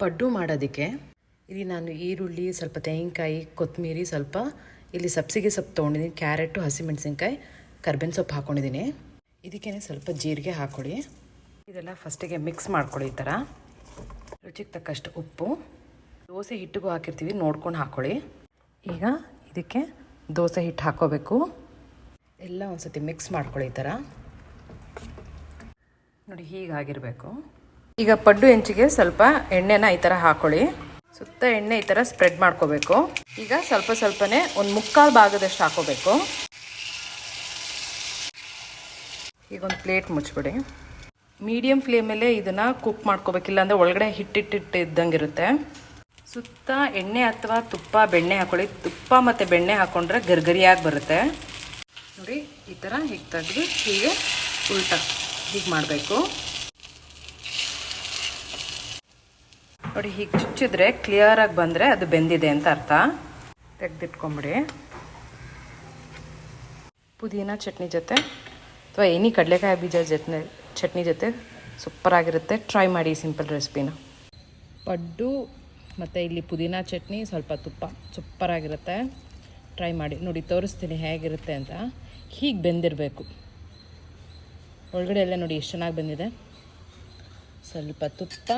ಪಡ್ಡು ಮಾಡೋದಕ್ಕೆ ಇಲ್ಲಿ ನಾನು ಈರುಳ್ಳಿ, ಸ್ವಲ್ಪ ತೆಂಗಿನಕಾಯಿ, ಕೊತ್ತಂಬರಿ, ಸ್ವಲ್ಪ ಇಲ್ಲಿ ಸಬ್ಸಿಗೆ ಸೊಪ್ಪು ತೊಗೊಂಡಿದ್ದೀನಿ, ಕ್ಯಾರೆಟು, ಹಸಿಮೆಣಸಿನ್ಕಾಯಿ, ಕರ್ಬೇವಿನ ಸೊಪ್ಪು ಹಾಕ್ಕೊಂಡಿದ್ದೀನಿ. ಇದಕ್ಕೇ ಸ್ವಲ್ಪ ಜೀರಿಗೆ ಹಾಕ್ಕೊಳ್ಳಿ. ಇದೆಲ್ಲ ಫಸ್ಟಿಗೆ ಮಿಕ್ಸ್ ಮಾಡ್ಕೊಳ್ಳಿ. ಈ ಥರ ರುಚಿಗೆ ತಕ್ಕಷ್ಟು ಉಪ್ಪು, ದೋಸೆ ಹಿಟ್ಟಿಗೂ ಹಾಕಿರ್ತೀವಿ, ನೋಡ್ಕೊಂಡು ಹಾಕ್ಕೊಳ್ಳಿ. ಈಗ ಇದಕ್ಕೆ ದೋಸೆ ಹಿಟ್ಟು ಹಾಕ್ಕೋಬೇಕು. ಎಲ್ಲ ಒಂದು ಸತಿ ಮಿಕ್ಸ್ ಮಾಡ್ಕೊಳ್ಳಿ. ಈ ಥರ ನೋಡಿ, ಹೀಗಾಗಿರಬೇಕು. ಈಗ ಪಡ್ಡು ಹೆಂಚಿಗೆ ಸ್ವಲ್ಪ ಎಣ್ಣೆನ ಈ ಥರ ಹಾಕ್ಕೊಳ್ಳಿ. ಸುತ್ತ ಎಣ್ಣೆ ಈ ಥರ ಸ್ಪ್ರೆಡ್ ಮಾಡ್ಕೋಬೇಕು. ಈಗ ಸ್ವಲ್ಪ ಸ್ವಲ್ಪನೇ ಒಂದು 3/4 ಭಾಗದಷ್ಟು ಹಾಕ್ಕೋಬೇಕು. ಈಗ ಒಂದು ಪ್ಲೇಟ್ ಮುಚ್ಚಿಬಿಡಿ. ಮೀಡಿಯಮ್ ಫ್ಲೇಮಲ್ಲೇ ಇದನ್ನು ಕುಕ್ ಮಾಡ್ಕೋಬೇಕಿಲ್ಲ ಅಂದರೆ ಒಳಗಡೆ ಹಿಟ್ಟಿಟ್ಟಿಟ್ಟು ಇದ್ದಂಗೆ ಇರುತ್ತೆ. ಸುತ್ತ ಎಣ್ಣೆ ಅಥವಾ ತುಪ್ಪ, ಬೆಣ್ಣೆ ಹಾಕ್ಕೊಳ್ಳಿ. ತುಪ್ಪ ಮತ್ತು ಬೆಣ್ಣೆ ಹಾಕ್ಕೊಂಡ್ರೆ ಗರಿಗರಿಯಾಗಿ ಬರುತ್ತೆ. ನೋಡಿ, ಈ ಥರ ಹೀಗೆ ತೆಗೆದು ಹೀಗೆ ಉಲ್ಟಾ ಹೀಗೆ ಮಾಡಬೇಕು. ನೋಡಿ, ಹೀಗೆ ಚುಚ್ಚಿದ್ರೆ ಕ್ಲಿಯರಾಗಿ ಬಂದರೆ ಅದು ಬೆಂದಿದೆ ಅಂತ ಅರ್ಥ. ತೆಗೆದಿಟ್ಕೊಂಬಿಡಿ. ಪುದೀನ ಚಟ್ನಿ ಜೊತೆ ಅಥವಾ ಎನಿ ಕಡಲೆಕಾಯಿ ಬೀಜ ಚಟ್ನಿ ಜೊತೆ ಸೂಪರಾಗಿರುತ್ತೆ. ಟ್ರೈ ಮಾಡಿ ಈ ಸಿಂಪಲ್ ರೆಸಿಪಿನ. ಪಡ್ಡು ಮತ್ತು ಇಲ್ಲಿ ಪುದೀನ ಚಟ್ನಿ, ಸ್ವಲ್ಪ ತುಪ್ಪ, ಸೂಪರಾಗಿರುತ್ತೆ. ಟ್ರೈ ಮಾಡಿ. ನೋಡಿ, ತೋರಿಸ್ತೀನಿ ಹೇಗಿರುತ್ತೆ ಅಂತ. ಹೀಗೆ ಬೆಂದಿರಬೇಕು. ಒಳಗಡೆ ಎಲ್ಲ ನೋಡಿ ಎಷ್ಟು ಚೆನ್ನಾಗಿ ಬಂದಿದೆ. ಸ್ವಲ್ಪ ತುಪ್ಪ